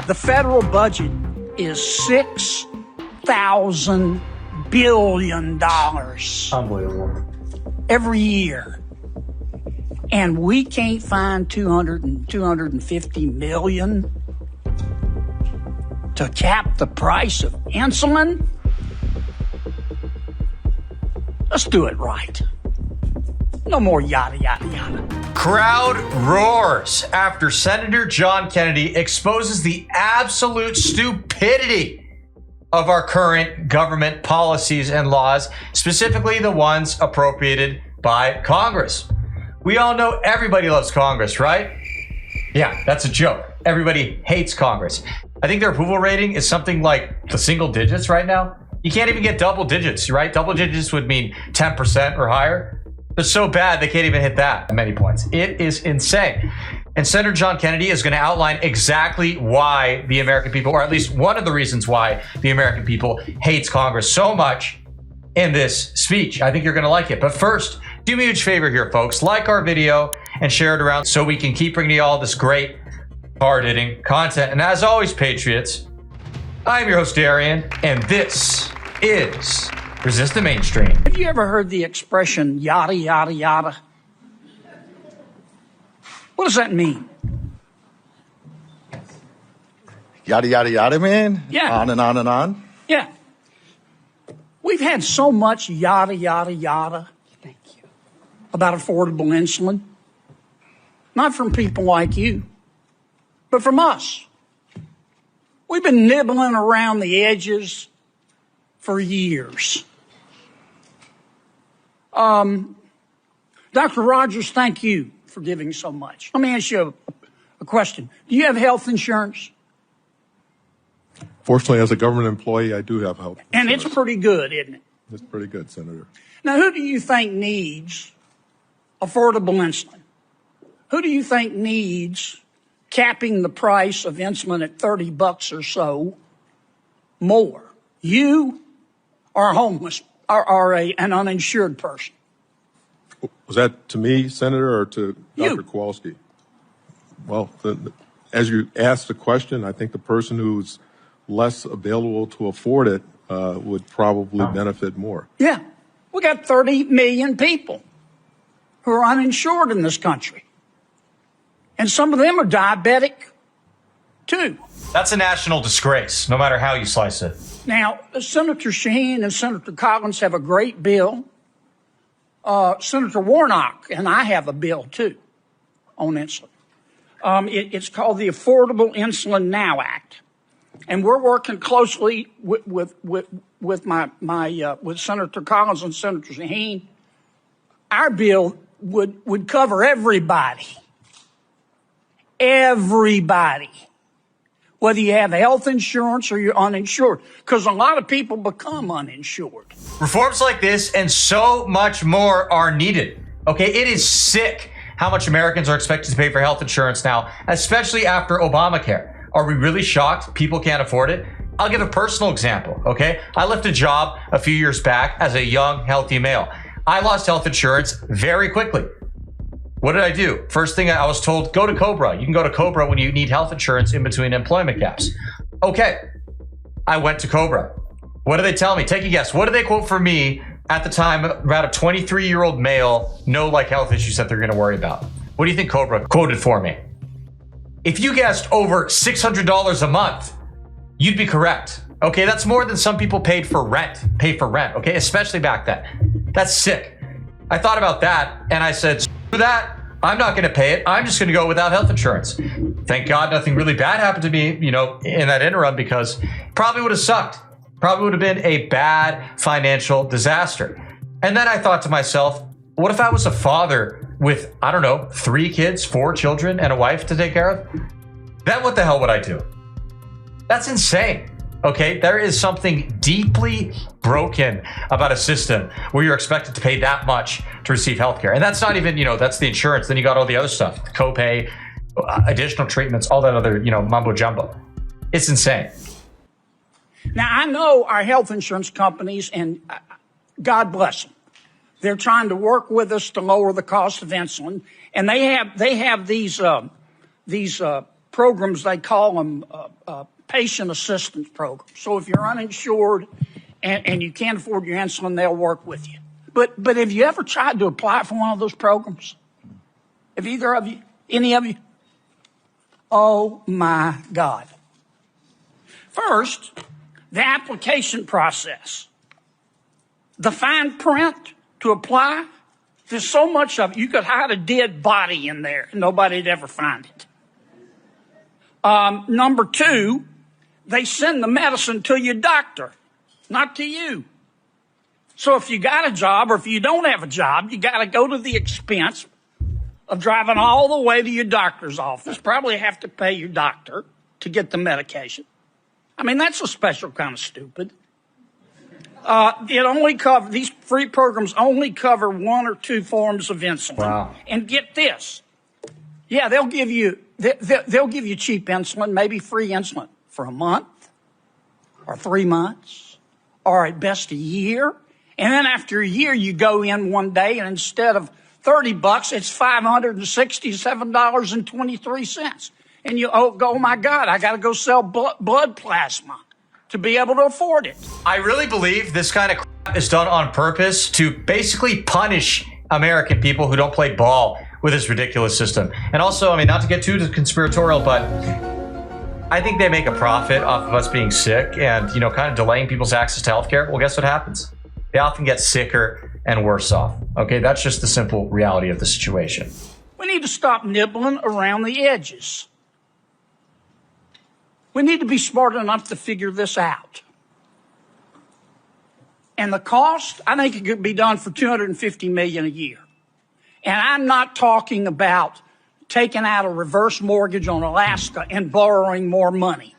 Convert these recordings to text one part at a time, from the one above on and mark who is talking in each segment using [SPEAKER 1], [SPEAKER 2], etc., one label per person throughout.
[SPEAKER 1] The federal budget is $6,000 billion
[SPEAKER 2] Unbelievable.
[SPEAKER 1] every year. And we can't find 250 million to cap the price of insulin. Let's do it right. No more yada, yada, yada.
[SPEAKER 2] Crowd roars after Senator John Kennedy exposes the absolute stupidity of our current government policies and laws, specifically the ones appropriated by Congress. We all know everybody loves Congress, right? Yeah, that's a joke. Everybody hates Congress. I think their approval rating is something like the single digits right now. You can't even get double digits, right? Double digits would mean 10% or higher. They're so bad, they can't even hit that at many points. It is insane. And Senator John Kennedy is going to outline exactly why the American people, or at least one of the reasons why the American people hates Congress so much in this speech. I think you're going to like it. But first, do me a huge favor here, folks. Like our video and share it around so we can keep bringing you all this great, hard-hitting content. And as always, Patriots, I'm your host, Darian, and this is Resist the Mainstream.
[SPEAKER 1] Have you ever heard the expression yada, yada, yada? What does that mean?
[SPEAKER 3] Yada, yada, yada, man?
[SPEAKER 1] Yeah.
[SPEAKER 3] On and on and on?
[SPEAKER 1] Yeah. We've had so much yada, yada, yada. Thank you. About affordable insulin. Not from people like you, but from us. We've been nibbling around the edges for years. Dr. Rogers, thank you for giving so much. Let me ask you a question. Do you have health insurance?
[SPEAKER 4] Fortunately, as a government employee, I do have health insurance.
[SPEAKER 1] And it's pretty good, isn't it?
[SPEAKER 4] It's pretty good, Senator.
[SPEAKER 1] Now, who do you think needs affordable insulin? Who do you think needs capping the price of insulin at $30 or so more? You or a homeless or an uninsured person?
[SPEAKER 4] Was that to me, Senator, or to
[SPEAKER 1] You.
[SPEAKER 4] Dr. Kowalski? Well, as you asked the question, I think the person who's less available to afford it would probably benefit more.
[SPEAKER 1] Yeah. We got 30 million people who are uninsured in this country. And some of them are diabetic, too.
[SPEAKER 2] That's a national disgrace, no matter how you slice it.
[SPEAKER 1] Now, Senator Shaheen and Senator Collins have a great bill. Senator Warnock and I have a bill, too, on insulin. It's called the Affordable Insulin Now Act. And we're working closely with Senator Collins and Senator Shaheen. Our bill would cover everybody. Everybody. Whether you have health insurance or you're uninsured, because a lot of people become uninsured.
[SPEAKER 2] Reforms like this and so much more are needed. Okay, it is sick how much Americans are expected to pay for health insurance now, especially after Obamacare. Are we really shocked people can't afford it? I'll give a personal example, okay? I left a job a few years back as a young, healthy male. I lost health insurance very quickly. What did I do? First thing I was told, go to Cobra. You can go to Cobra when you need health insurance in between employment gaps. Okay, I went to Cobra. What do they tell me? Take a guess. What do they quote for me at the time about a 23-year-old male, no health issues that they're going to worry about? What do you think Cobra quoted for me? If you guessed over $600 a month, you'd be correct. Okay, that's more than some people pay for rent, okay? Especially back then. That's sick. I thought about that and I said, screw that. I'm not going to pay it. I'm just going to go without health insurance. Thank God nothing really bad happened to me, in that interim, because probably would have sucked. Probably would have been a bad financial disaster. And then I thought to myself, what if I was a father with, 3 kids, 4 children, and a wife to take care of? Then what the hell would I do? That's insane. Okay, there is something deeply broken about a system where you're expected to pay that much to receive healthcare. And that's not even, that's the insurance. Then you got all the other stuff, the copay, additional treatments, all that other, mumbo jumbo. It's insane.
[SPEAKER 1] Now, I know our health insurance companies, and God bless them. They're trying to work with us to lower the cost of insulin. And they have these programs, they call them patient assistance programs. So if you're uninsured and you can't afford your insulin, they'll work with you. But have you ever tried to apply for one of those programs? Have either of you, any of you? Oh my God. First, the application process. The fine print to apply, there's so much of it. You could hide a dead body in there and nobody'd ever find it. Number two, they send the medicine to your doctor, not to you. So if you got a job or if you don't have a job, you got to go to the expense of driving all the way to your doctor's office. Probably have to pay your doctor to get the medication. I mean, that's a special kind of stupid. These free programs only cover one or two forms of insulin.
[SPEAKER 2] Wow.
[SPEAKER 1] And get this. Yeah, they'll give you cheap insulin, maybe free insulin for a month or 3 months or at best a year. And then after a year, you go in one day and instead of $30, it's $567.23. And you go, oh my God, I got to go sell blood plasma to be able to afford it.
[SPEAKER 2] I really believe this kind of crap is done on purpose to basically punish American people who don't play ball with this ridiculous system. And also, I mean, not to get too conspiratorial, but I think they make a profit off of us being sick and, you know, kind of delaying people's access to healthcare. Well, guess what happens? They often get sicker and worse off. Okay, that's just the simple reality of the situation.
[SPEAKER 1] We need to stop nibbling around the edges. We need to be smart enough to figure this out. And the cost, I think it could be done for $250 million a year. And I'm not talking about taking out a reverse mortgage on Alaska and borrowing more money.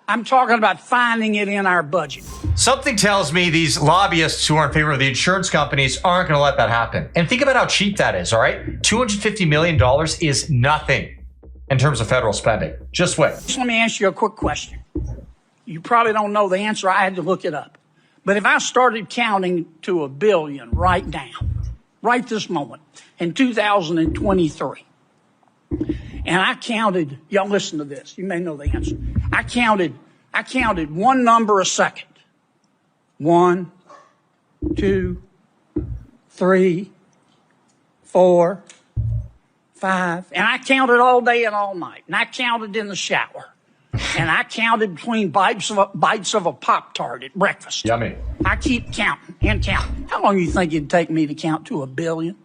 [SPEAKER 1] I'm talking about finding it in our budget.
[SPEAKER 2] Something tells me these lobbyists who are in favor of the insurance companies aren't going to let that happen. And think about how cheap that is, all right? $250 million is nothing in terms of federal spending. Just wait.
[SPEAKER 1] Just let me ask you a quick question. You probably don't know the answer. I had to look it up. But if I started counting to 1 billion right now, right this moment, in 2023, and I counted, y'all listen to this, you may know the answer. I counted one number a second. 1, 2, 3, 4, 5. And I counted all day and all night. And I counted in the shower. And I counted between bites of a Pop-Tart at breakfast.
[SPEAKER 2] Yummy.
[SPEAKER 1] I keep counting and counting. How long do you think it'd take me to count to 1 billion?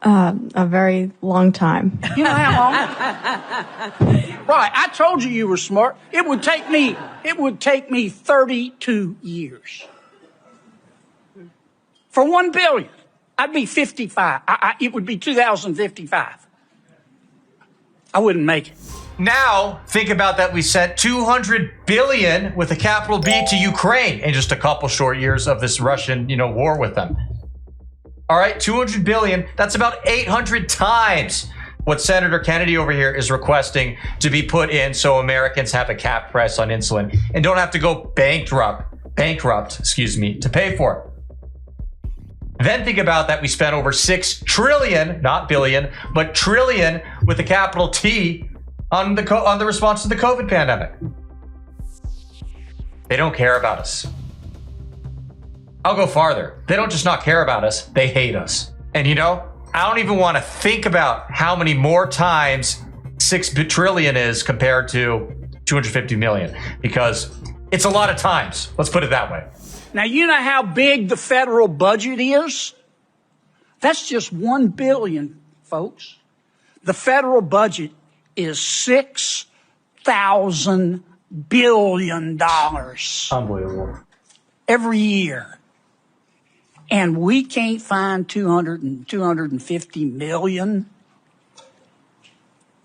[SPEAKER 5] A very long time.
[SPEAKER 1] You know how long? Right. I told you were smart. It would take me 32 years. For 1 billion. I'd be 55. It would be 2055. I wouldn't make it.
[SPEAKER 2] Now, think about that. We sent $200 billion with a capital B to Ukraine in just a couple short years of this Russian, war with them. All right, $200 billion. That's about 800 times what Senator Kennedy over here is requesting to be put in so Americans have a cap price on insulin and don't have to go bankrupt, to pay for it. Then think about that. We spent over 6 trillion, not billion, but trillion with a capital T on the response to the COVID pandemic. They don't care about us. I'll go farther. They don't just not care about us, they hate us. And I don't even want to think about how many more times 6 trillion is compared to 250 million, because it's a lot of times. Let's put it that way.
[SPEAKER 1] Now, you know how big the federal budget is? That's just 1 billion, folks. The federal budget is $6,000 billion.
[SPEAKER 2] Unbelievable.
[SPEAKER 1] Every year. And we can't find 250 million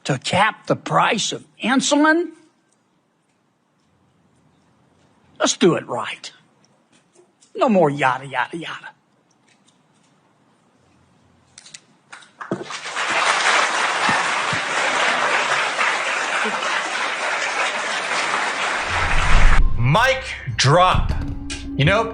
[SPEAKER 1] to cap the price of insulin? Let's do it right. No more yada, yada, yada.
[SPEAKER 2] Mic drop.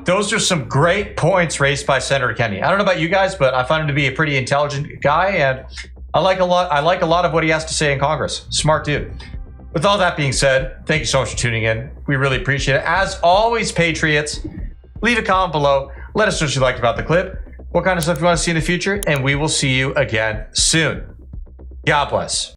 [SPEAKER 2] Those are some great points raised by Senator Kennedy. I don't know about you guys, but I find him to be a pretty intelligent guy, and I like a lot of what he has to say in Congress. Smart dude. With all that being said, thank you so much for tuning in. We really appreciate it. As always, Patriots, leave a comment below. Let us know what you liked about the clip, what kind of stuff you want to see in the future, and we will see you again soon. God bless.